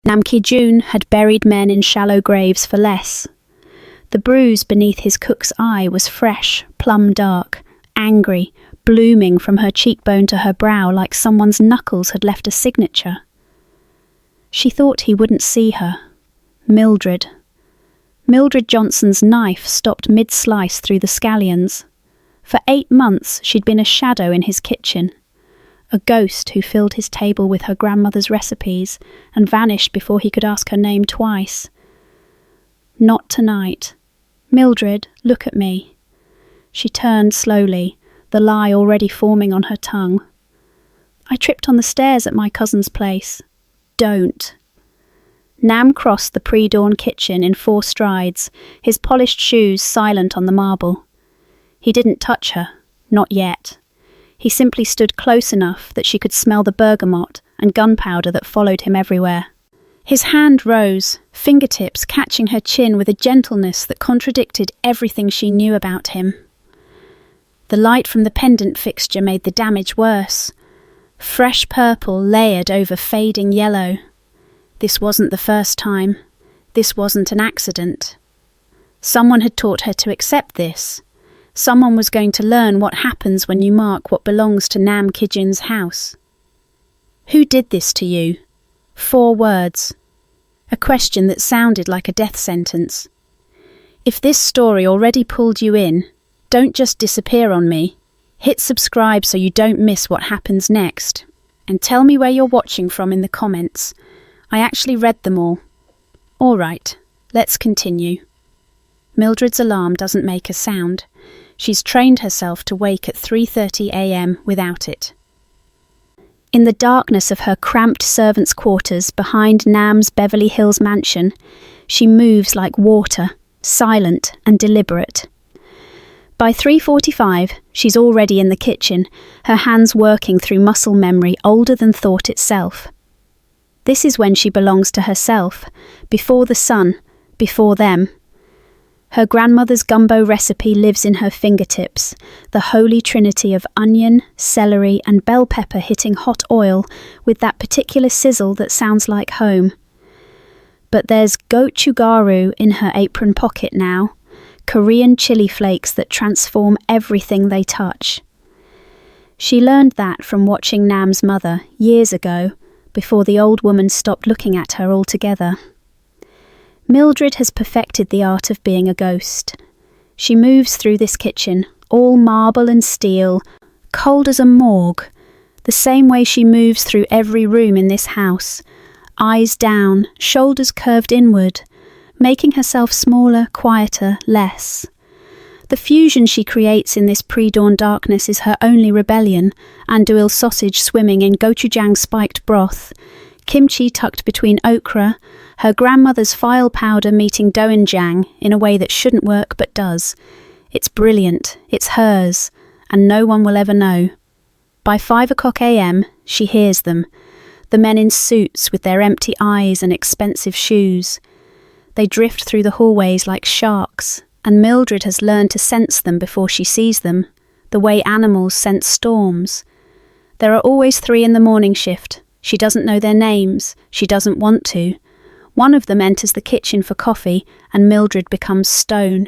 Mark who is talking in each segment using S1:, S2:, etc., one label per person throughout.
S1: Nam Ki-jun had buried men in shallow graves for less. The bruise beneath his cook's eye was fresh, plum dark, angry, blooming from her cheekbone to her brow like someone's knuckles had left a signature. She thought he wouldn't see her. Mildred Johnson's knife stopped mid-slice through the scallions. For 8 months she'd been a shadow in his kitchen, a ghost who filled his table with her grandmother's recipes and vanished before he could ask her name twice. Not tonight. Mildred, look at me. She turned slowly, the lie already forming on her tongue. I tripped on the stairs at my cousin's place. Don't. Nam crossed the pre-dawn kitchen in 4 strides, his polished shoes silent on the marble. He didn't touch her, not yet. He simply stood close enough that she could smell the bergamot and gunpowder that followed him everywhere. His hand rose, fingertips catching her chin with a gentleness that contradicted everything she knew about him. The light from the pendant fixture made the damage worse. Fresh purple layered over fading yellow. This wasn't the first time. This wasn't an accident. Someone had taught her to accept this. Someone was going to learn what happens when you mark what belongs to Nam Ki-jun's house. Who did this to you? 4 words. A question that sounded like a death sentence. If this story already pulled you in, don't just disappear on me. Hit subscribe so you don't miss what happens next. And tell me where you're watching from in the comments. I actually read them all. All right, let's continue. Mildred's alarm doesn't make a sound. She's trained herself to wake at 3:30 a.m. without it. In the darkness of her cramped servants' quarters behind Nam's Beverly Hills mansion, she moves like water, silent and deliberate. By 3:45, she's already in the kitchen, her hands working through muscle memory older than thought itself. This is when she belongs to herself, before the sun, before them. Her grandmother's gumbo recipe lives in her fingertips, the holy trinity of onion, celery and bell pepper hitting hot oil with that particular sizzle that sounds like home. But there's gochugaru in her apron pocket now, Korean chili flakes that transform everything they touch. She learned that from watching Nam's mother years ago, before the old woman stopped looking at her altogether. Mildred has perfected the art of being a ghost. She moves through this kitchen, all marble and steel, cold as a morgue, the same way she moves through every room in this house, eyes down, shoulders curved inward, making herself smaller, quieter, less. The fusion she creates in this pre-dawn darkness is her only rebellion, andouille sausage swimming in gochujang spiked broth, kimchi tucked between okra, her grandmother's file powder meeting doenjang in a way that shouldn't work but does. It's brilliant, it's hers, and no one will ever know. By 5 o'clock a.m, she hears them, the men in suits with their empty eyes and expensive shoes. They drift through the hallways like sharks, and Mildred has learned to sense them before she sees them, the way animals sense storms. There are always 3 in the morning shift. She doesn't know their names. She doesn't want to. One of them enters the kitchen for coffee, and Mildred becomes stone.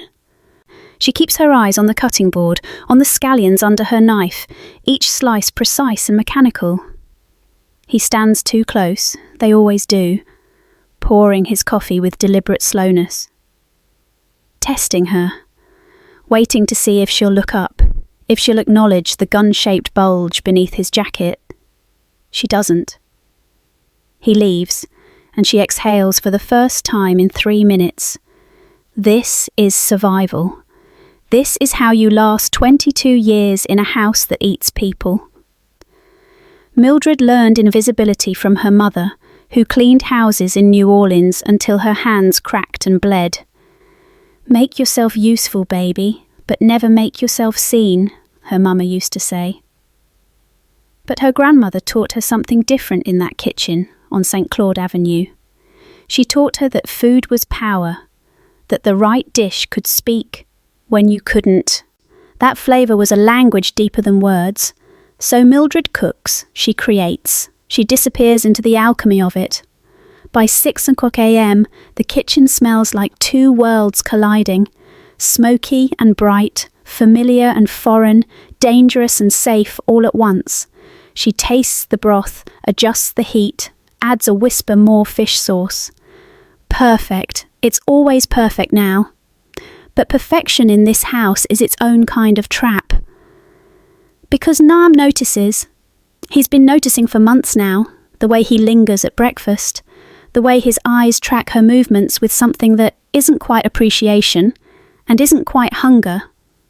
S1: She keeps her eyes on the cutting board, on the scallions under her knife, each slice precise and mechanical. He stands too close, they always do, pouring his coffee with deliberate slowness. Testing her, waiting to see if she'll look up, if she'll acknowledge the gun-shaped bulge beneath his jacket. She doesn't. He leaves, and she exhales for the first time in 3 minutes. This is survival. This is how you last 22 years in a house that eats people. Mildred learned invisibility from her mother, who cleaned houses in New Orleans until her hands cracked and bled. Make yourself useful, baby, but never make yourself seen, her mama used to say. But her grandmother taught her something different in that kitchen on St. Claude Avenue. She taught her that food was power, that the right dish could speak when you couldn't. That flavour was a language deeper than words. So Mildred cooks, she creates, she disappears into the alchemy of it. By 6 o'clock a.m., the kitchen smells like two worlds colliding, smoky and bright, familiar and foreign, dangerous and safe all at once. She tastes the broth, adjusts the heat, adds a whisper more fish sauce. Perfect. It's always perfect now. But perfection in this house is its own kind of trap. Because Nam notices. He's been noticing for months now, the way he lingers at breakfast, the way his eyes track her movements with something that isn't quite appreciation and isn't quite hunger,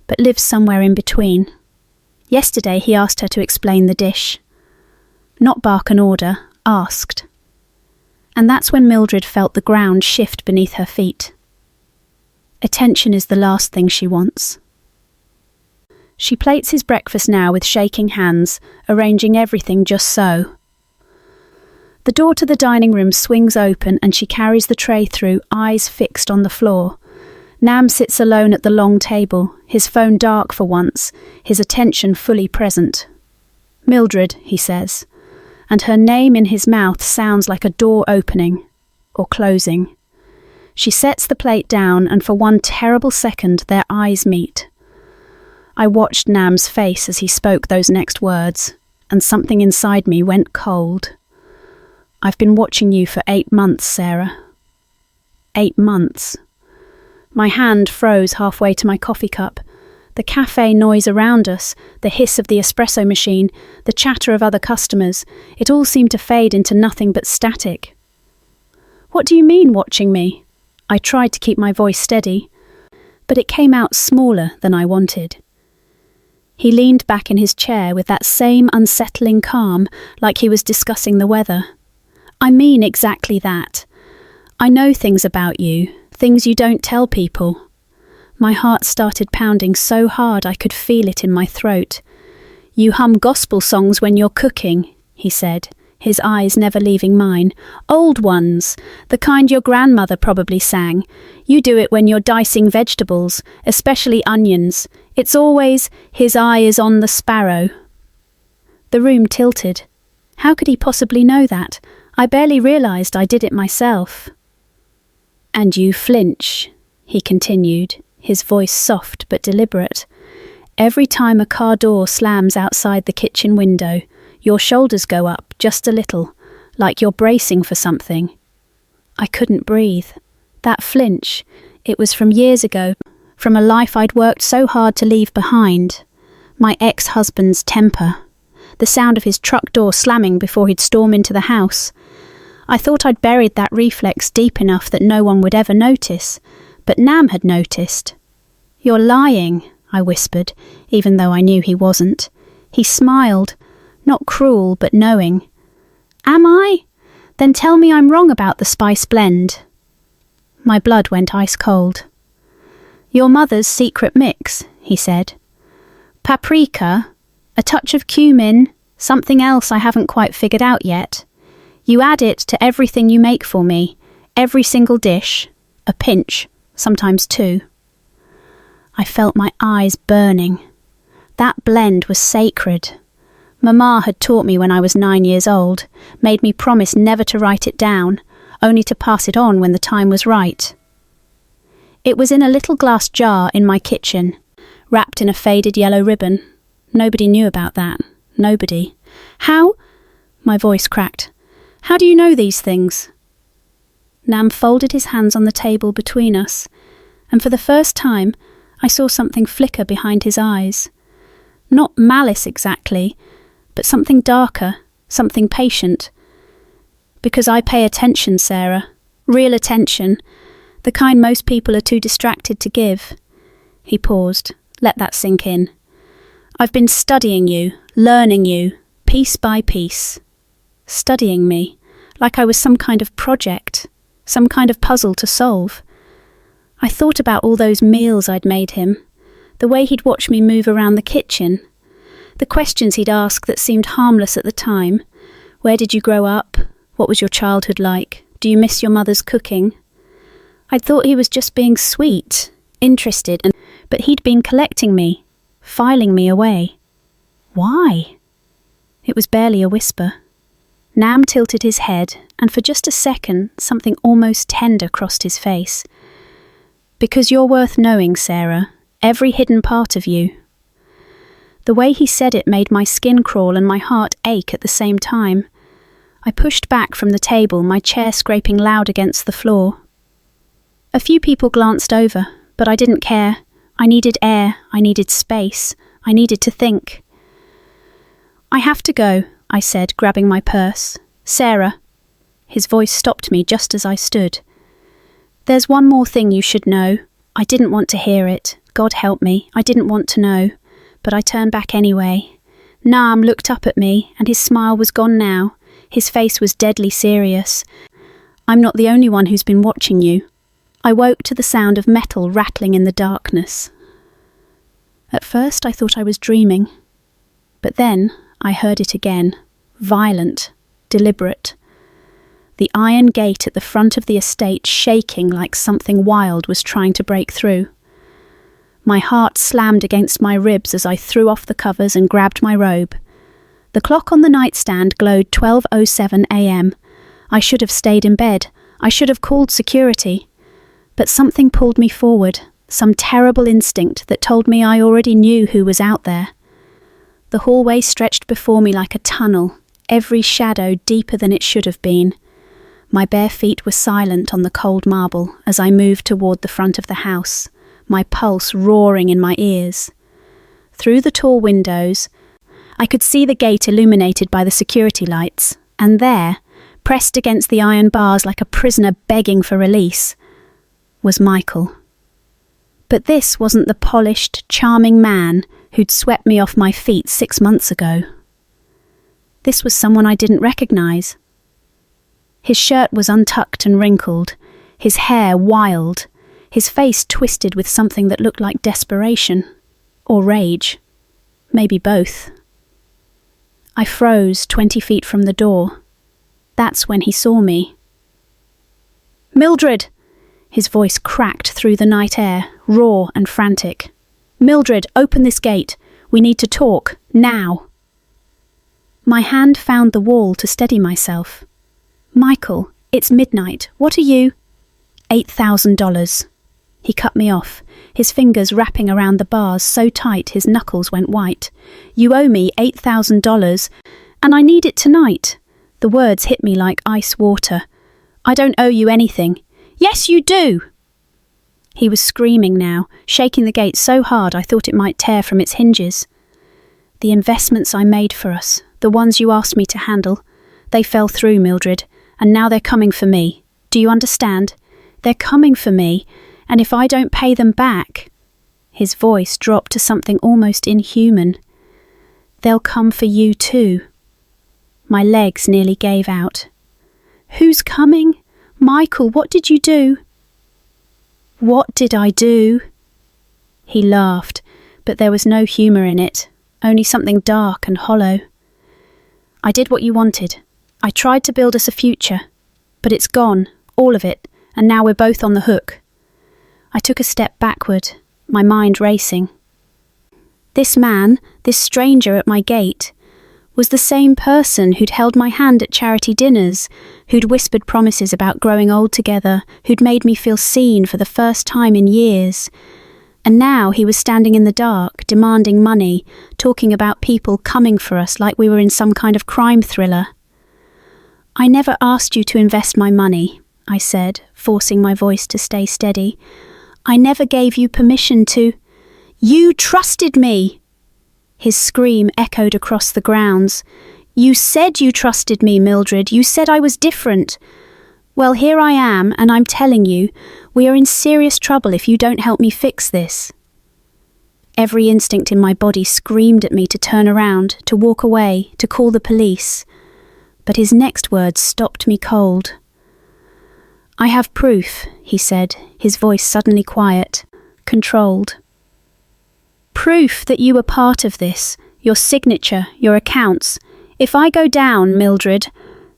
S1: but lives somewhere in between. Yesterday he asked her to explain the dish. Not bark an order, asked. And that's when Mildred felt the ground shift beneath her feet. Attention is the last thing she wants. She plates his breakfast now with shaking hands, arranging everything just so. The door to the dining room swings open and she carries the tray through, eyes fixed on the floor. Nam sits alone at the long table, his phone dark for once, his attention fully present. "Mildred," he says, and her name in his mouth sounds like a door opening or closing. She sets the plate down and for one terrible second their eyes meet. I watched Nam's face as he spoke those next words, and something inside me went cold. "I've been watching you for 8 months, Sarah." 8 months. My hand froze halfway to my coffee cup. The cafe noise around us, the hiss of the espresso machine, the chatter of other customers, it all seemed to fade into nothing but static. "What do you mean, watching me?" I tried to keep my voice steady, but it came out smaller than I wanted. He leaned back in his chair with that same unsettling calm, like he was discussing the weather. "I mean exactly that. I know things about you, things you don't tell people." My heart started pounding so hard I could feel it in my throat. "You hum gospel songs when you're cooking," he said, his eyes never leaving mine. "Old ones, the kind your grandmother probably sang. You do it when you're dicing vegetables, especially onions. It's always, 'His eye is on the sparrow.'" The room tilted. How could he possibly know that? I barely realised I did it myself. "And you flinch," he continued, his voice soft but deliberate. "Every time a car door slams outside the kitchen window, your shoulders go up just a little, like you're bracing for something." I couldn't breathe. That flinch, it was from years ago, from a life I'd worked so hard to leave behind. My ex-husband's temper. The sound of his truck door slamming before he'd storm into the house. I thought I'd buried that reflex deep enough that no one would ever notice, but Nam had noticed. "You're lying," I whispered, even though I knew he wasn't. He smiled, not cruel but knowing. "Am I? Then tell me I'm wrong about the spice blend." My blood went ice cold. "Your mother's secret mix," he said. "Paprika, a touch of cumin, something else I haven't quite figured out yet. You add it to everything you make for me, every single dish, a pinch, sometimes 2. I felt my eyes burning. That blend was sacred. Mama had taught me when I was 9 years old, made me promise never to write it down, only to pass it on when the time was right. It was in a little glass jar in my kitchen, wrapped in a faded yellow ribbon. Nobody knew about that. Nobody. "How?" My voice cracked. "How do you know these things?" Nam folded his hands on the table between us, and for the first time I saw something flicker behind his eyes. Not malice exactly, but something darker, something patient. "Because I pay attention, Sarah. Real attention. The kind most people are too distracted to give." He paused. Let that sink in. "I've been studying you, learning you, piece by piece." Studying me, like I was some kind of project, some kind of puzzle to solve. I thought about all those meals I'd made him, the way he'd watch me move around the kitchen, the questions he'd ask that seemed harmless at the time. Where did you grow up? What was your childhood like? Do you miss your mother's cooking? I'd thought he was just being sweet, interested, but he'd been collecting me, filing me away. Why? It was barely a whisper. Nam tilted his head, and for just a second, something almost tender crossed his face. "Because you're worth knowing, Sarah. Every hidden part of you." The way he said it made my skin crawl and my heart ache at the same time. I pushed back from the table, my chair scraping loud against the floor. A few people glanced over, but I didn't care. I needed air, I needed space, I needed to think. "I have to go," I said, grabbing my purse. "Sarah." His voice stopped me just as I stood. "There's one more thing you should know. I didn't want to hear it. God help me, I didn't want to know. But I turned back anyway." Nam looked up at me, and his smile was gone now. His face was deadly serious. "I'm not the only one who's been watching you." I woke to the sound of metal rattling in the darkness. At first I thought I was dreaming, but then I heard it again, violent, deliberate. The iron gate at the front of the estate shaking like something wild was trying to break through. My heart slammed against my ribs as I threw off the covers and grabbed my robe. The clock on the nightstand glowed 12:07 a.m. I should have stayed in bed. I should have called security. But something pulled me forward, some terrible instinct that told me I already knew who was out there. The hallway stretched before me like a tunnel, every shadow deeper than it should have been. My bare feet were silent on the cold marble as I moved toward the front of the house, my pulse roaring in my ears. Through the tall windows, I could see the gate illuminated by the security lights, and there, pressed against the iron bars like a prisoner begging for release, was Michael. But this wasn't the polished, charming man who'd swept me off my feet 6 months ago. This was someone I didn't recognize. His shirt was untucked and wrinkled, his hair wild, his face twisted with something that looked like desperation, or rage, maybe both. I froze 20 feet from the door. That's when he saw me. "Mildred!" His voice cracked through the night air, raw and frantic. "Mildred, open this gate. We need to talk, now." My hand found the wall to steady myself. "Michael, it's midnight. What are you—" $8,000. He cut me off, his fingers wrapping around the bars so tight his knuckles went white. "You owe me $8,000, and I need it tonight." The words hit me like ice water. "I don't owe you anything." "Yes, you do!" He was screaming now, shaking the gate so hard I thought it might tear from its hinges. "The investments I made for us, the ones you asked me to handle, they fell through, Mildred, and now they're coming for me. Do you understand? They're coming for me, and if I don't pay them back—" His voice dropped to something almost inhuman. "They'll come for you too." My legs nearly gave out. "Who's coming? Michael, what did you do?" "What did I do?" He laughed, but there was no humour in it, only something dark and hollow. "I did what you wanted. I tried to build us a future, but it's gone, all of it, and now we're both on the hook." I took a step backward, my mind racing. This man, this stranger at my gate, was the same person who'd held my hand at charity dinners, who'd whispered promises about growing old together, who'd made me feel seen for the first time in years. And now he was standing in the dark, demanding money, talking about people coming for us like we were in some kind of crime thriller. "I never asked you to invest my money," I said, forcing my voice to stay steady. "I never gave you permission to—" "You trusted me!" His scream echoed across the grounds. "You said you trusted me, Mildred. You said I was different. Well, here I am, and I'm telling you, we are in serious trouble if you don't help me fix this." Every instinct in my body screamed at me to turn around, to walk away, to call the police. But his next words stopped me cold. "I have proof," he said, his voice suddenly quiet, controlled. "Proof that you were part of this, your signature, your accounts. If I go down, Mildred—"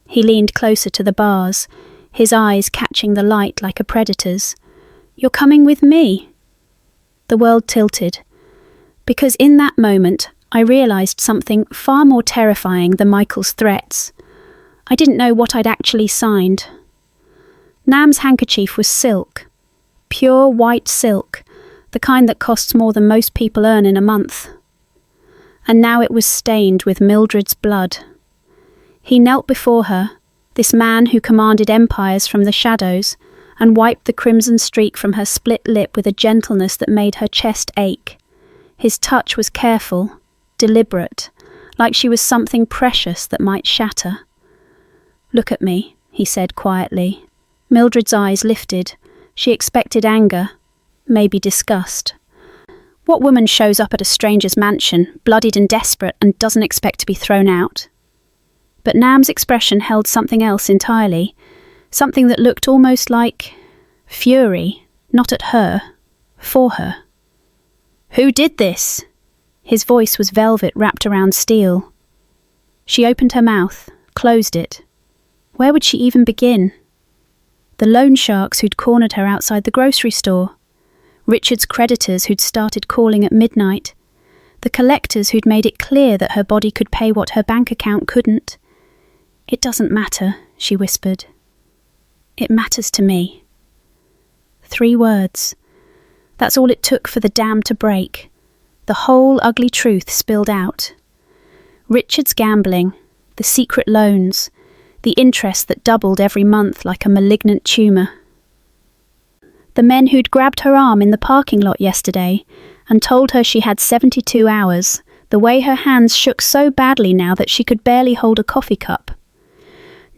S1: He leaned closer to the bars, his eyes catching the light like a predator's. "You're coming with me." The world tilted, because in that moment I realised something far more terrifying than Michael's threats. I didn't know what I'd actually signed. Nam's handkerchief was silk. Pure white silk, the kind that costs more than most people earn in a month. And now it was stained with Mildred's blood. He knelt before her, this man who commanded empires from the shadows, and wiped the crimson streak from her split lip with a gentleness that made her chest ache. His touch was careful, deliberate, like she was something precious that might shatter. "Look at me," he said quietly. Mildred's eyes lifted. She expected anger, maybe disgust. What woman shows up at a stranger's mansion, bloodied and desperate, and doesn't expect to be thrown out? But Nam's expression held something else entirely, something that looked almost like fury, not at her, for her. "Who did this?" His voice was velvet wrapped around steel. She opened her mouth, closed it. Where would she even begin? The loan sharks who'd cornered her outside the grocery store. Richard's creditors who'd started calling at midnight. The collectors who'd made it clear that her body could pay what her bank account couldn't. "It doesn't matter," she whispered. "It matters to me." 3 words. That's all it took for the dam to break. The whole ugly truth spilled out. Richard's gambling, the secret loans, the interest that doubled every month like a malignant tumour. The men who'd grabbed her arm in the parking lot yesterday and told her she had 72 hours, the way her hands shook so badly now that she could barely hold a coffee cup.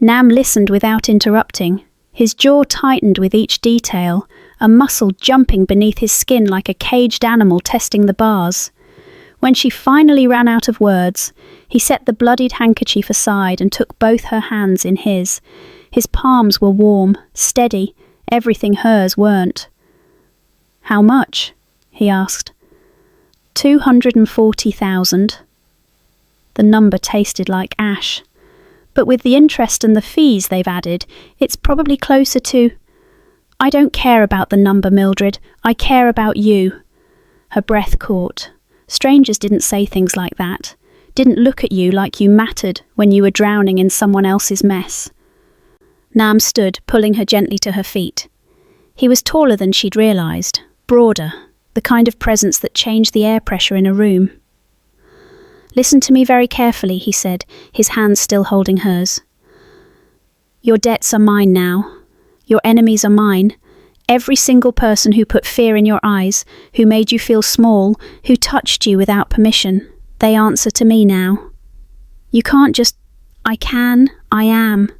S1: Nam listened without interrupting. His jaw tightened with each detail, a muscle jumping beneath his skin like a caged animal testing the bars. When she finally ran out of words, he set the bloodied handkerchief aside and took both her hands in his. His palms were warm, steady, everything hers weren't. "How much?" he asked. 240,000. The number tasted like ash. But with the interest and the fees they've added, it's probably closer to... "I don't care about the number, Mildred. I care about you." Her breath caught. Strangers didn't say things like that. Didn't look at you like you mattered when you were drowning in someone else's mess. Nam stood, pulling her gently to her feet. He was taller than she'd realised, broader, the kind of presence that changed the air pressure in a room. "Listen to me very carefully," he said, his hands still holding hers. "Your debts are mine now. Your enemies are mine. Every single person who put fear in your eyes, who made you feel small, who touched you without permission, they answer to me now. You can't just... I can, I am."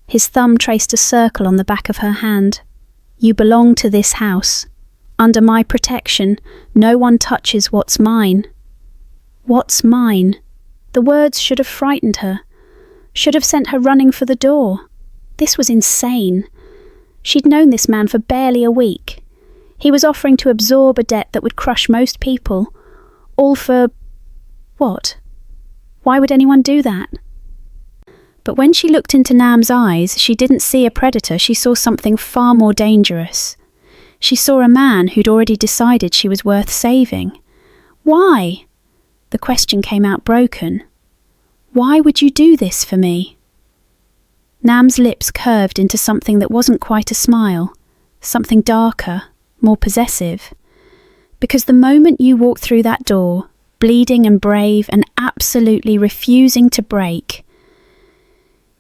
S1: His thumb traced a circle on the back of her hand. "You belong to this house. Under my protection, no one touches what's mine." What's mine? The words should have frightened her, should have sent her running for the door. This was insane. She'd known this man for barely a week. He was offering to absorb a debt that would crush most people. All for... what? Why would anyone do that? But when she looked into Nam's eyes, she didn't see a predator, she saw something far more dangerous. She saw a man who'd already decided she was worth saving. Why? The question came out broken. "Why would you do this for me?" Nam's lips curved into something that wasn't quite a smile, something darker, more possessive. "Because the moment you walked through that door, bleeding and brave and absolutely refusing to break..."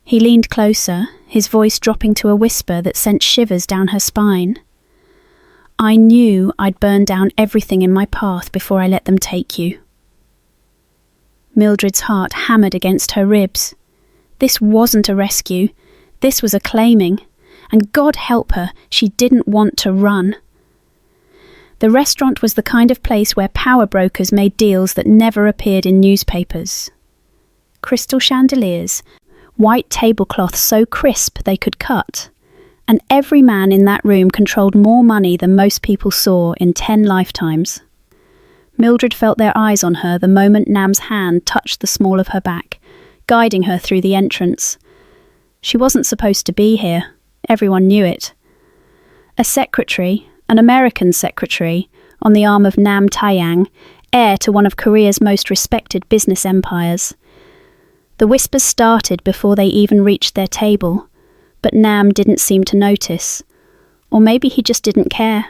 S1: He leaned closer, his voice dropping to a whisper that sent shivers down her spine. "I knew I'd burn down everything in my path before I let them take you." Mildred's heart hammered against her ribs. This wasn't a rescue. This was a claiming. And God help her, she didn't want to run. The restaurant was the kind of place where power brokers made deals that never appeared in newspapers. Crystal chandeliers, white tablecloths so crisp they could cut, and every man in that room controlled more money than most people saw in 10 lifetimes. Mildred felt their eyes on her the moment Nam's hand touched the small of her back, guiding her through the entrance. She wasn't supposed to be here. Everyone knew it. A secretary, an American secretary, on the arm of Nam Taeyang, heir to one of Korea's most respected business empires. The whispers started before they even reached their table, but Nam didn't seem to notice. Or maybe he just didn't care.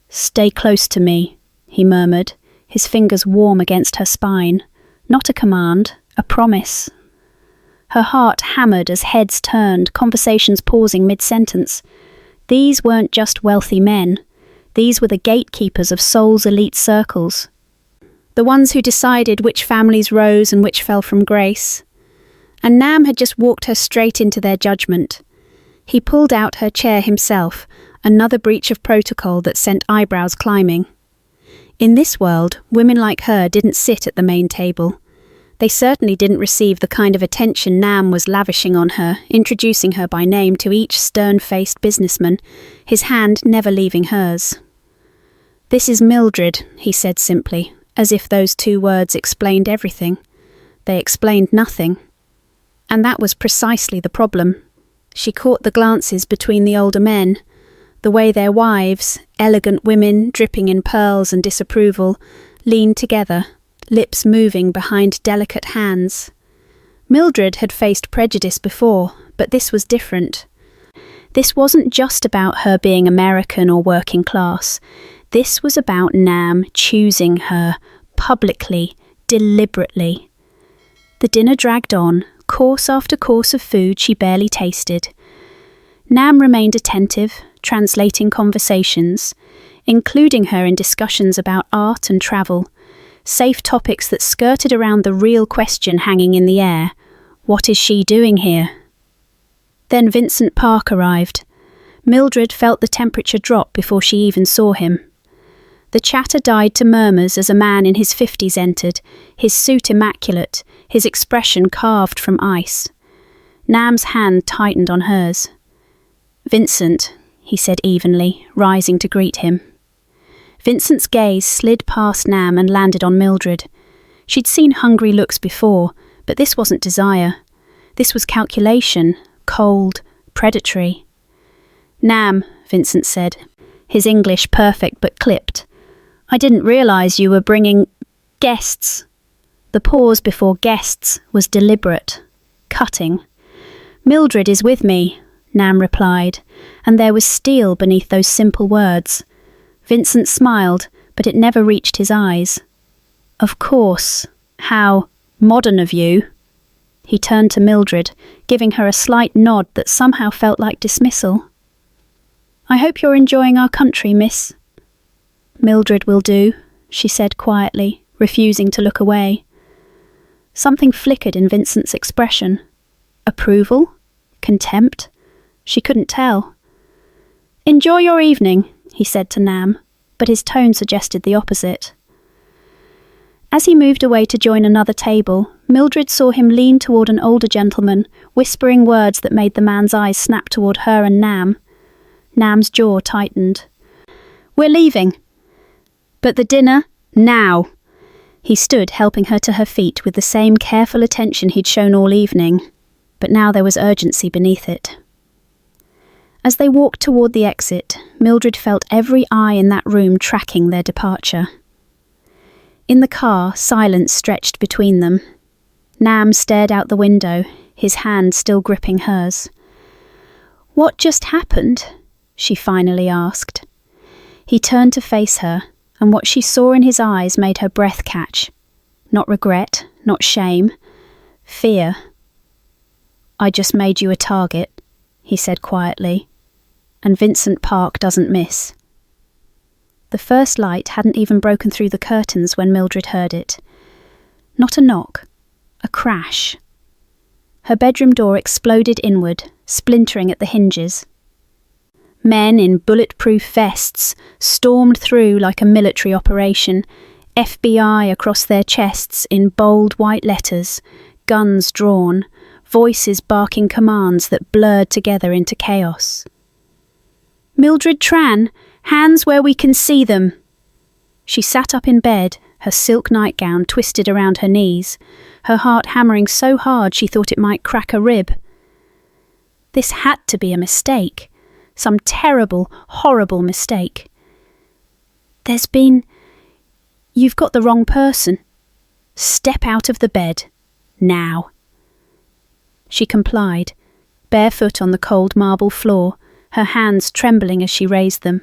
S1: "Stay close to me," he murmured, his fingers warm against her spine. Not a command, a promise. Her heart hammered as heads turned, conversations pausing mid-sentence. These weren't just wealthy men. These were the gatekeepers of Seoul's elite circles. The ones who decided which families rose and which fell from grace. And Nam had just walked her straight into their judgment. He pulled out her chair himself, another breach of protocol that sent eyebrows climbing. In this world, women like her didn't sit at the main table. They certainly didn't receive the kind of attention Nam was lavishing on her, introducing her by name to each stern-faced businessman, his hand never leaving hers. "This is Mildred," he said simply, as if those two words explained everything. They explained nothing. And that was precisely the problem. She caught the glances between the older men, the way their wives, elegant women dripping in pearls and disapproval, leaned together, lips moving behind delicate hands. Mildred had faced prejudice before, but this was different. This wasn't just about her being American or working class. This was about Nam choosing her, publicly, deliberately. The dinner dragged on, course after course of food she barely tasted. Nam remained attentive, translating conversations, including her in discussions about art and travel, safe topics that skirted around the real question hanging in the air: what is she doing here? Then Vincent Park arrived. Mildred felt the temperature drop before she even saw him. The chatter died to murmurs as a man in his 50s entered, his suit immaculate, his expression carved from ice. Nam's hand tightened on hers. "Vincent," he said evenly, rising to greet him. Vincent's gaze slid past Nam and landed on Mildred. She'd seen hungry looks before, but this wasn't desire. This was calculation, cold, predatory. "Nam," Vincent said, his English perfect but clipped. "I didn't realise you were bringing guests." The pause before guests was deliberate, cutting. "Mildred is with me," Nam replied, and there was steel beneath those simple words. Vincent smiled, but it never reached his eyes. "Of course. How modern of you." He turned to Mildred, giving her a slight nod that somehow felt like dismissal. "I hope you're enjoying our country, miss." "Mildred will do," she said quietly, refusing to look away. Something flickered in Vincent's expression. Approval? Contempt? She couldn't tell. "Enjoy your evening," he said to Nam, but his tone suggested the opposite. As he moved away to join another table, Mildred saw him lean toward an older gentleman, whispering words that made the man's eyes snap toward her and Nam. Nam's jaw tightened. "We're leaving." "But the dinner, now." He stood, helping her to her feet with the same careful attention he'd shown all evening, but now there was urgency beneath it. As they walked toward the exit, Mildred felt every eye in that room tracking their departure. In the car, silence stretched between them. Nam stared out the window, his hand still gripping hers. "What just happened?" she finally asked. He turned to face her, and what she saw in his eyes made her breath catch. Not regret, not shame. Fear. "I just made you a target," he said quietly. "And Vincent Park doesn't miss." The first light hadn't even broken through the curtains when Mildred heard it. Not a knock. A crash. Her bedroom door exploded inward, splintering at the hinges. Men in bulletproof vests stormed through like a military operation, FBI across their chests in bold white letters, guns drawn, voices barking commands that blurred together into chaos. "Mildred Tran, hands where we can see them." She sat up in bed, her silk nightgown twisted around her knees, her heart hammering so hard she thought it might crack a rib. This had to be a mistake. Some terrible, horrible mistake. "You've got the wrong person. Step out of the bed," Now." She complied, barefoot on the cold marble floor, her hands trembling as she raised them.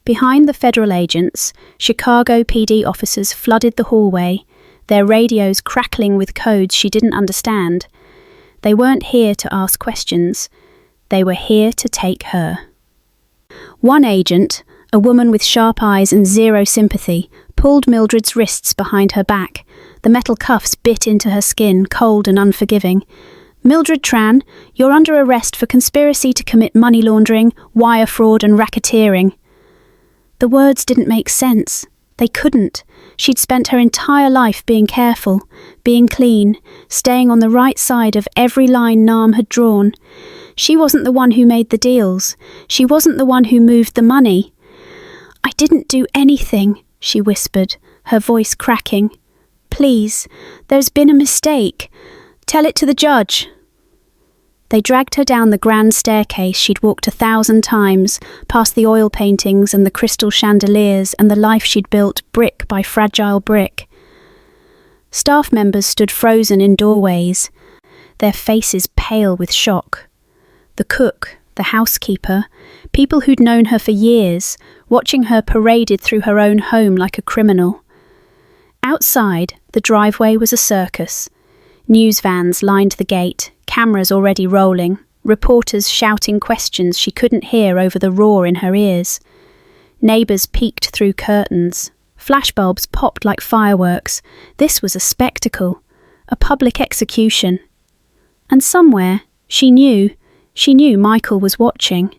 S1: Behind the federal agents, Chicago PD officers flooded the hallway, their radios crackling with codes she didn't understand. They weren't here to ask questions. They were here to take her. One agent, a woman with sharp eyes and zero sympathy, pulled Mildred's wrists behind her back. The metal cuffs bit into her skin, cold and unforgiving. "Mildred Tran, you're under arrest for conspiracy to commit money laundering, wire fraud and racketeering." The words didn't make sense. They couldn't. She'd spent her entire life being careful, being clean, staying on the right side of every line Nam had drawn. She wasn't the one who made the deals. She wasn't the one who moved the money. "I didn't do anything," she whispered, her voice cracking. "Please, there's been a mistake. Tell it to the judge." They dragged her down the grand staircase she'd walked 1,000 times, past the oil paintings and the crystal chandeliers and the life she'd built brick by fragile brick. Staff members stood frozen in doorways, their faces pale with shock. The cook, the housekeeper, people who'd known her for years, watching her paraded through her own home like a criminal. Outside, the driveway was a circus. News vans lined the gate, cameras already rolling, reporters shouting questions she couldn't hear over the roar in her ears. Neighbours peeked through curtains. Flashbulbs popped like fireworks. This was a spectacle, a public execution. And somewhere, she knew Michael was watching.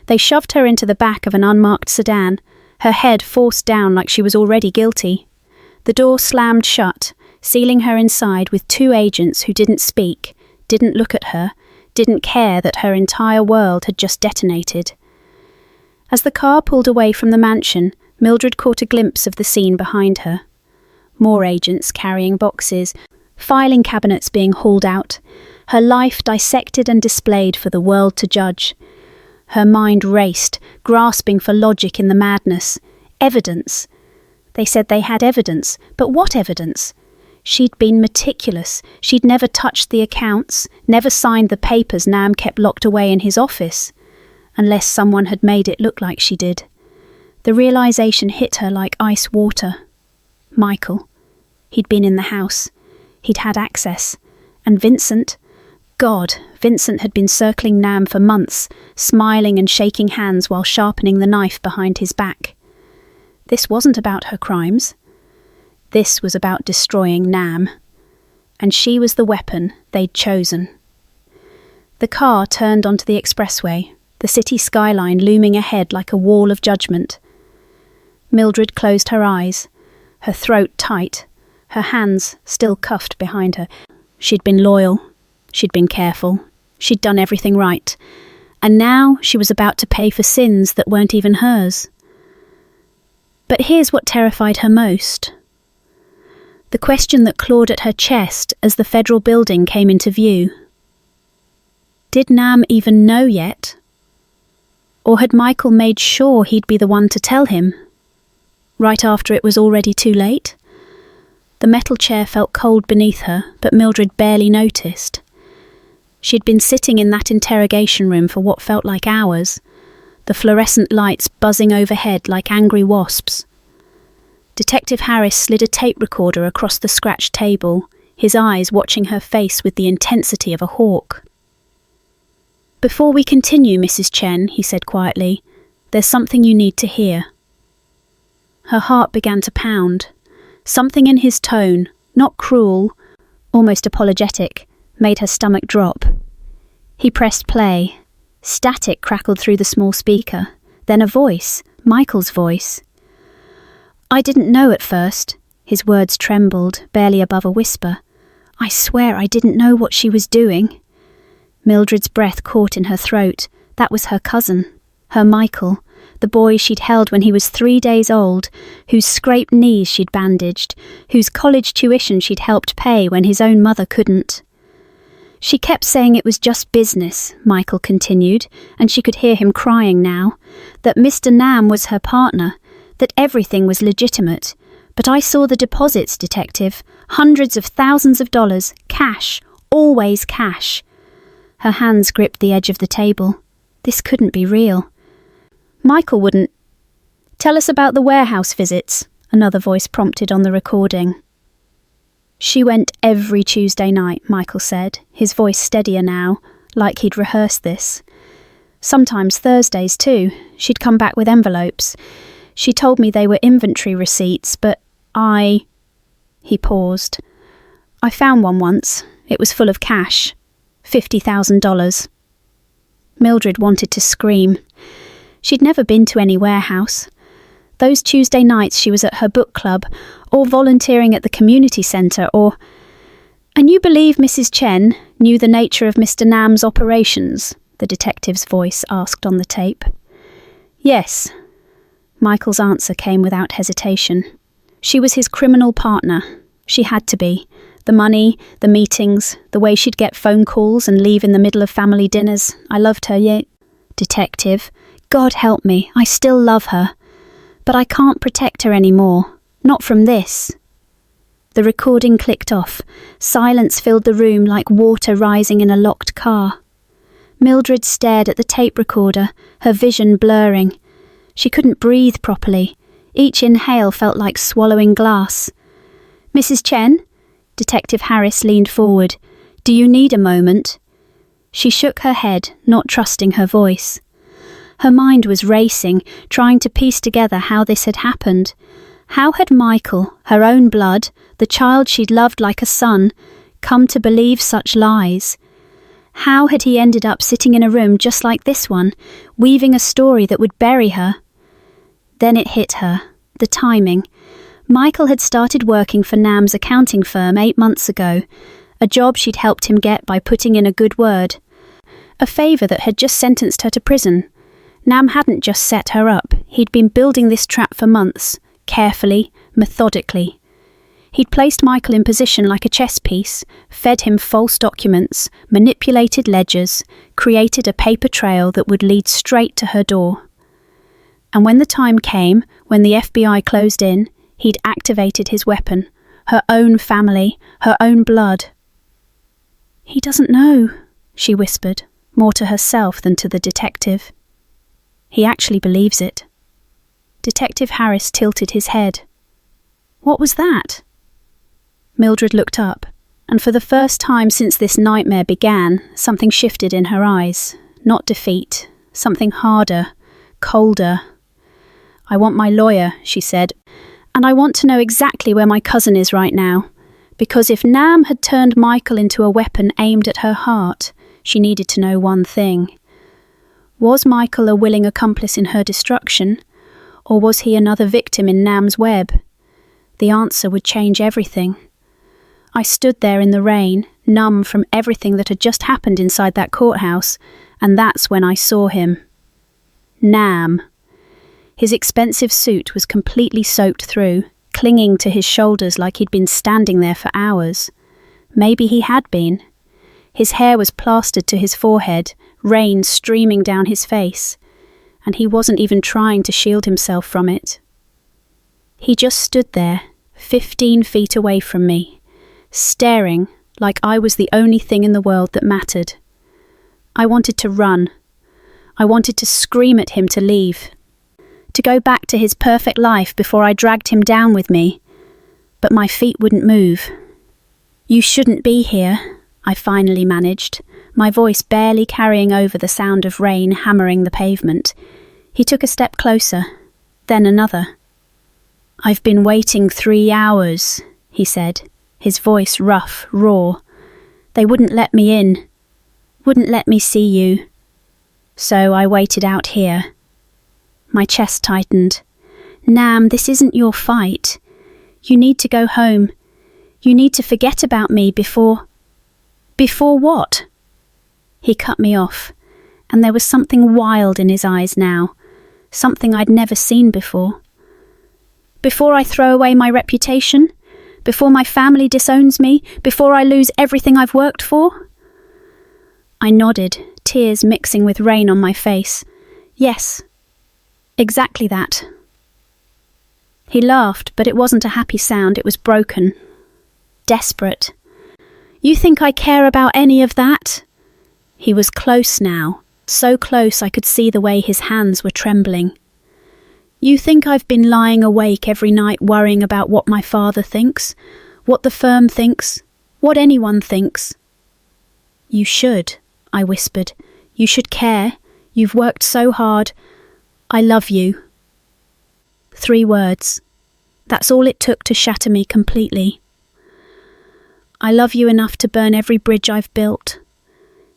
S1: They shoved her into the back of an unmarked sedan, her head forced down like she was already guilty. The door slammed shut, sealing her inside with 2 agents who didn't speak, didn't look at her, didn't care that her entire world had just detonated. As the car pulled away from the mansion, Mildred caught a glimpse of the scene behind her. More agents carrying boxes, filing cabinets being hauled out, her life dissected and displayed for the world to judge. Her mind raced, grasping for logic in the madness. Evidence. They said they had evidence, but what evidence? She'd been meticulous. She'd never touched the accounts, never signed the papers Nam kept locked away in his office, unless someone had made it look like she did. The realization hit her like ice water. Michael. He'd been in the house. He'd had access. And Vincent? God, Vincent had been circling Nam for months, smiling and shaking hands while sharpening the knife behind his back. This wasn't about her crimes. This was about destroying Nam. And she was the weapon they'd chosen. The car turned onto the expressway, the city skyline looming ahead like a wall of judgment. Mildred closed her eyes, her throat tight, her hands still cuffed behind her. She'd been loyal. She'd been careful. She'd done everything right. And now she was about to pay for sins that weren't even hers. But here's what terrified her most. The question that clawed at her chest as the federal building came into view. Did Nam even know yet? Or had Michael made sure he'd be the one to tell him? Right after it was already too late? The metal chair felt cold beneath her, but Mildred barely noticed. She'd been sitting in that interrogation room for what felt like hours, the fluorescent lights buzzing overhead like angry wasps. Detective Harris slid a tape recorder across the scratched table, his eyes watching her face with the intensity of a hawk. "Before we continue, Mrs. Chen," he said quietly, "there's something you need to hear." Her heart began to pound. Something in his tone, not cruel, almost apologetic, made her stomach drop. He pressed play. Static crackled through the small speaker. Then a voice, Michael's voice. "I didn't know at first." His words trembled, barely above a whisper. "I swear I didn't know what she was doing." Mildred's breath caught in her throat. That was her cousin, her Michael, the boy she'd held when he was 3 days old, whose scraped knees she'd bandaged, whose college tuition she'd helped pay when his own mother couldn't. She kept saying it was just business, Michael continued, and she could hear him crying now, that Mr. Nam was her partner, that everything was legitimate, But I saw the deposits, Detective. Hundreds of thousands of dollars. Cash. Always cash. Her hands gripped the edge of the table. This couldn't be real. Michael wouldn't. Tell us about the warehouse visits, another voice prompted on the recording. She went every Tuesday night, Michael said, his voice steadier now, like he'd rehearsed this. Sometimes Thursdays too. She'd come back with envelopes. She told me they were inventory receipts, but He paused. I found one once. It was full of cash. $50,000. Mildred wanted to scream. She'd never been to any warehouse. Those Tuesday nights she was at her book club, or volunteering at the community centre, or... And you believe Mrs. Chen knew the nature of Mr. Nam's operations? The detective's voice asked on the tape. Yes. Michael's answer came without hesitation. She was his criminal partner. She had to be. The money, the meetings, the way she'd get phone calls and leave in the middle of family dinners. I loved her, yet. Detective, God help me, I still love her. But I can't protect her anymore. Not from this. The recording clicked off. Silence filled the room like water rising in a locked car. Mildred stared at the tape recorder, her vision blurring. She couldn't breathe properly. Each inhale felt like swallowing glass. Mrs. Chen? Detective Harris leaned forward. Do you need a moment? She shook her head, not trusting her voice. Her mind was racing, trying to piece together how this had happened. How had Michael, her own blood, the child she'd loved like a son, come to believe such lies? How had he ended up sitting in a room just like this one, weaving a story that would bury her? Then it hit her, the timing. Michael had started working for Nam's accounting firm 8 months ago, a job she'd helped him get by putting in a good word. A favour that had just sentenced her to prison. Nam hadn't just set her up, he'd been building this trap for months, carefully, methodically. He'd placed Michael in position like a chess piece, fed him false documents, manipulated ledgers, created a paper trail that would lead straight to her door. And when the time came, when the FBI closed in, he'd activated his weapon, her own family, her own blood. He doesn't know, she whispered, more to herself than to the detective. He actually believes it. Detective Harris tilted his head. What was that? Mildred looked up, and for the first time since this nightmare began, something shifted in her eyes. Not defeat, something harder, colder. I want my lawyer, she said, and I want to know exactly where my cousin is right now, because if Nam had turned Michael into a weapon aimed at her heart, she needed to know one thing. Was Michael a willing accomplice in her destruction, or was he another victim in Nam's web? The answer would change everything. I stood there in the rain, numb from everything that had just happened inside that courthouse, and that's when I saw him. Nam. His expensive suit was completely soaked through, clinging to his shoulders like he'd been standing there for hours. Maybe he had been. His hair was plastered to his forehead, rain streaming down his face, and he wasn't even trying to shield himself from it. He just stood there, 15 feet away from me, staring like I was the only thing in the world that mattered. I wanted to run. I wanted to scream at him to leave, to go back to his perfect life before I dragged him down with me. But my feet wouldn't move. You shouldn't be here, I finally managed, my voice barely carrying over the sound of rain hammering the pavement. He took a step closer, then another. I've been waiting 3 hours, he said, his voice rough, raw. They wouldn't let me in, wouldn't let me see you. So I waited out here. My chest tightened. Nam, this isn't your fight. You need to go home. You need to forget about me before... Before what? He cut me off, and there was something wild in his eyes now, something I'd never seen before. Before I throw away my reputation? Before my family disowns me? Before I lose everything I've worked for? I nodded, tears mixing with rain on my face. Yes. Exactly that. He laughed, but it wasn't a happy sound, it was broken. Desperate. You think I care about any of that? He was close now, so close I could see the way his hands were trembling. You think I've been lying awake every night worrying about what my father thinks, what the firm thinks, what anyone thinks? You should, I whispered. You should care. You've worked so hard. I love you. 3 words. That's all it took to shatter me completely. I love you enough to burn every bridge I've built.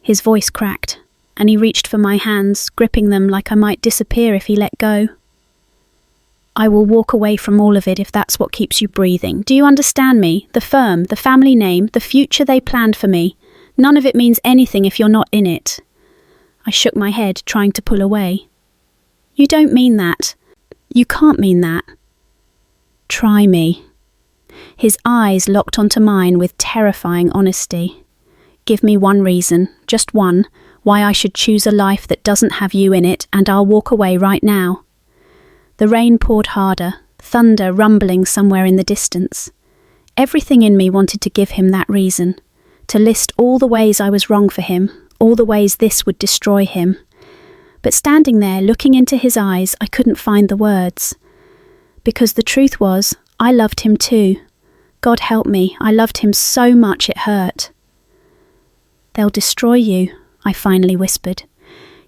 S1: His voice cracked, and he reached for my hands, gripping them like I might disappear if he let go. I will walk away from all of it if that's what keeps you breathing. Do you understand me? The firm, the family name, the future they planned for me. None of it means anything if you're not in it. I shook my head, trying to pull away. You don't mean that. You can't mean that. Try me. His eyes locked onto mine with terrifying honesty. Give me one reason, just one, why I should choose a life that doesn't have you in it, and I'll walk away right now. The rain poured harder, thunder rumbling somewhere in the distance. Everything in me wanted to give him that reason, to list all the ways I was wrong for him, all the ways this would destroy him. But standing there, looking into his eyes, I couldn't find the words. Because the truth was, I loved him too. God help me, I loved him so much it hurt. They'll destroy you, I finally whispered.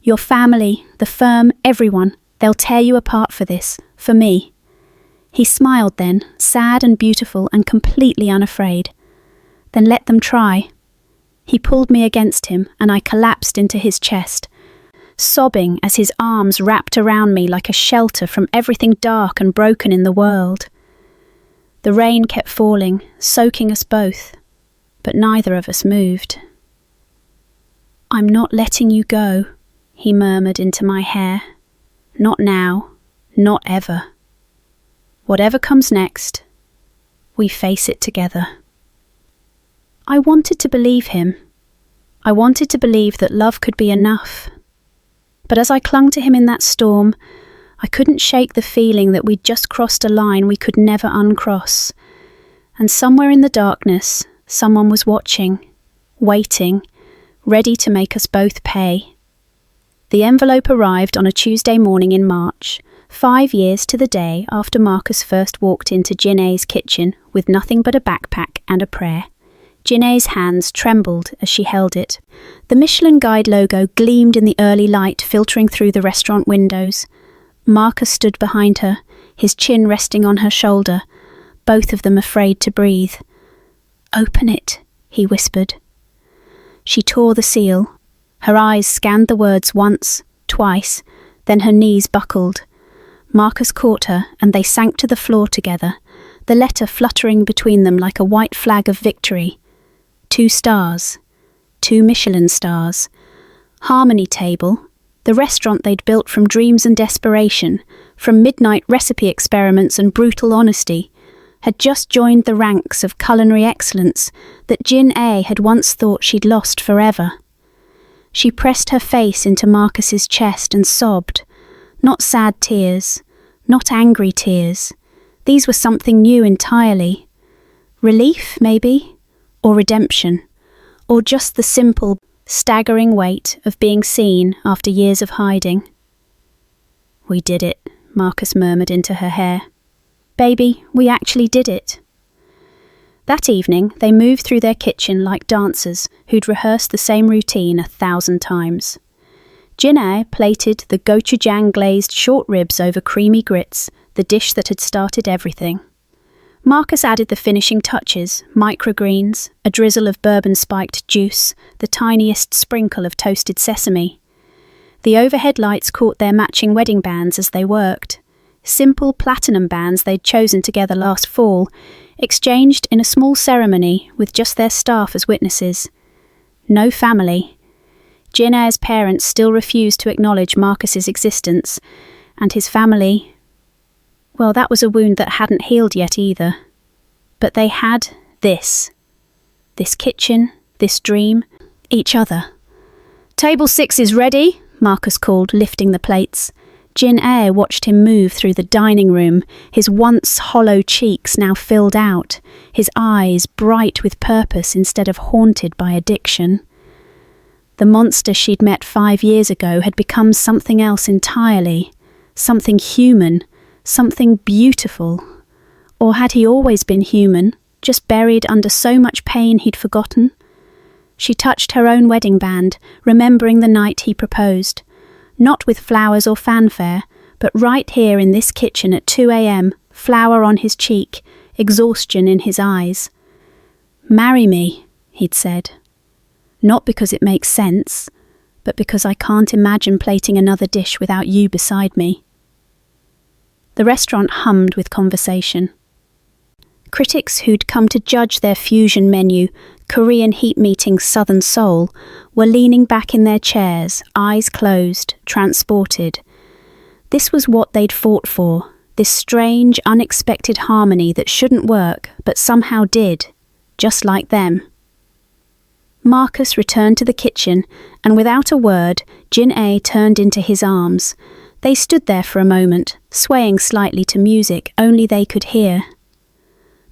S1: Your family, the firm, everyone. They'll tear you apart for this, for me. He smiled then, sad and beautiful and completely unafraid. Then let them try. He pulled me against him and I collapsed into his chest, sobbing as his arms wrapped around me like a shelter from everything dark and broken in the world. The rain kept falling, soaking us both, but neither of us moved. I'm not letting you go, he murmured into my hair. Not now, not ever. Whatever comes next, we face it together. I wanted to believe him. I wanted to believe that love could be enough. But as I clung to him in that storm, I couldn't shake the feeling that we'd just crossed a line we could never uncross. And somewhere in the darkness, someone was watching, waiting, ready to make us both pay. The envelope arrived on a Tuesday morning in March, 5 years to the day after Marcus first walked into Jinae's kitchen with nothing but a backpack and a prayer. Jinae's hands trembled as she held it. The Michelin Guide logo gleamed in the early light filtering through the restaurant windows. Marcus stood behind her, his chin resting on her shoulder, both of them afraid to breathe. "Open it," he whispered. She tore the seal. Her eyes scanned the words once, twice, then her knees buckled. Marcus caught her, and they sank to the floor together, the letter fluttering between them like a white flag of victory. 2 stars. 2 Michelin stars. Harmony Table, the restaurant they'd built from dreams and desperation, from midnight recipe experiments and brutal honesty, had just joined the ranks of culinary excellence that Jinae had once thought she'd lost forever. She pressed her face into Marcus's chest and sobbed. Not sad tears, not angry tears. These were something new entirely. Relief, maybe? Or redemption? Or just the simple, staggering weight of being seen after years of hiding? "We did it," Marcus murmured into her hair. "Baby, we actually did it." That evening, they moved through their kitchen like dancers who'd rehearsed the same routine 1,000 times. Jinae plated the gochujang glazed short ribs over creamy grits, the dish that had started everything. Marcus added the finishing touches, microgreens, a drizzle of bourbon-spiked juice, the tiniest sprinkle of toasted sesame. The overhead lights caught their matching wedding bands as they worked. Simple platinum bands they'd chosen together last fall, exchanged in a small ceremony with just their staff as witnesses. No family. Jinae's parents still refused to acknowledge Marcus's existence, and his family, well, that was a wound that hadn't healed yet either. But they had this. This kitchen, this dream, each other. "Table 6 is ready," Marcus called, lifting the plates. Jin Ae watched him move through the dining room, his once hollow cheeks now filled out, his eyes bright with purpose instead of haunted by addiction. The monster she'd met 5 years ago had become something else entirely, something human, something beautiful. Or had he always been human, just buried under so much pain he'd forgotten? She touched her own wedding band, remembering the night he proposed. Not with flowers or fanfare, but right here in this kitchen at 2 a.m, flower on his cheek, exhaustion in his eyes. "Marry me," he'd said. "Not because it makes sense, but because I can't imagine plating another dish without you beside me." The restaurant hummed with conversation. Critics who'd come to judge their fusion menu, Korean heat-meeting Southern Soul, were leaning back in their chairs, eyes closed, transported. This was what they'd fought for, this strange, unexpected harmony that shouldn't work, but somehow did, just like them. Marcus returned to the kitchen, and without a word, Jin Ae turned into his arms. They stood there for a moment, swaying slightly to music only they could hear.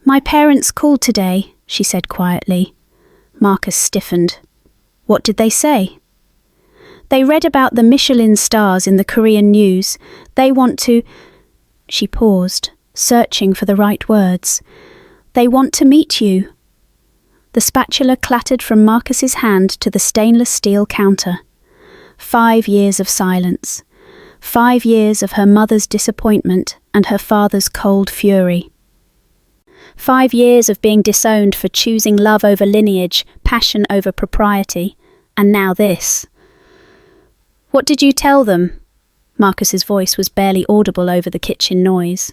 S1: "My parents called today," she said quietly. Marcus stiffened. "What did they say?" "They read about the Michelin stars in the Korean news. They want to—" She paused, searching for the right words. "They want to meet you." The spatula clattered from Marcus's hand to the stainless steel counter. 5 years of silence. 5 years of her mother's disappointment and her father's cold fury. 5 years of being disowned for choosing love over lineage, passion over propriety, and now this. "What did you tell them?" Marcus's voice was barely audible over the kitchen noise.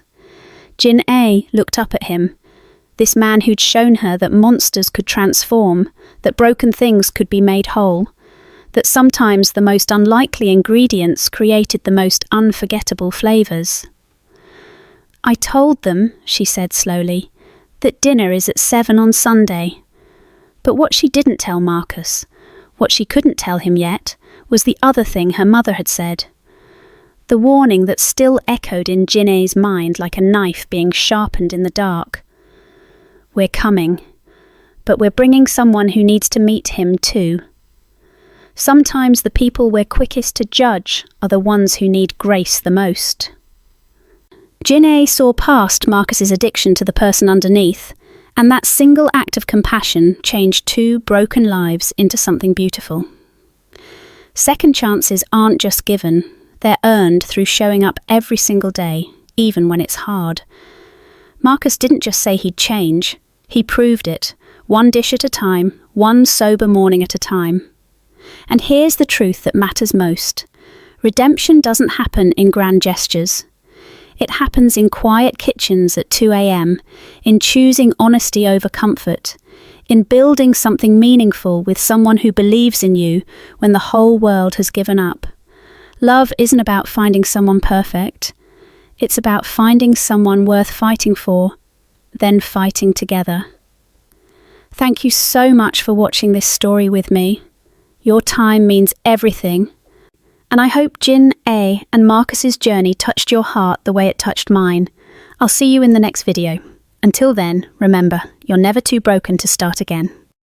S1: Jin Ae looked up at him, this man who'd shown her that monsters could transform, that broken things could be made whole, that sometimes the most unlikely ingredients created the most unforgettable flavours. "I told them," she said slowly, "that dinner is at 7 on Sunday." But what she didn't tell Marcus, what she couldn't tell him yet, was the other thing her mother had said. The warning that still echoed in Jin Ae's mind like a knife being sharpened in the dark. "We're coming, but we're bringing someone who needs to meet him too." Sometimes the people we're quickest to judge are the ones who need grace the most. Jin Ae saw past Marcus's addiction to the person underneath, and that single act of compassion changed 2 broken lives into something beautiful. Second chances aren't just given, they're earned through showing up every single day, even when it's hard. Marcus didn't just say he'd change, he proved it, 1 dish at a time, 1 sober morning at a time. And here's the truth that matters most. Redemption doesn't happen in grand gestures. It happens in quiet kitchens at 2 a.m, in choosing honesty over comfort, in building something meaningful with someone who believes in you when the whole world has given up. Love isn't about finding someone perfect. It's about finding someone worth fighting for, then fighting together. Thank you so much for watching this story with me. Your time means everything. And I hope Jin Ae and Marcus's journey touched your heart the way it touched mine. I'll see you in the next video. Until then, remember, you're never too broken to start again.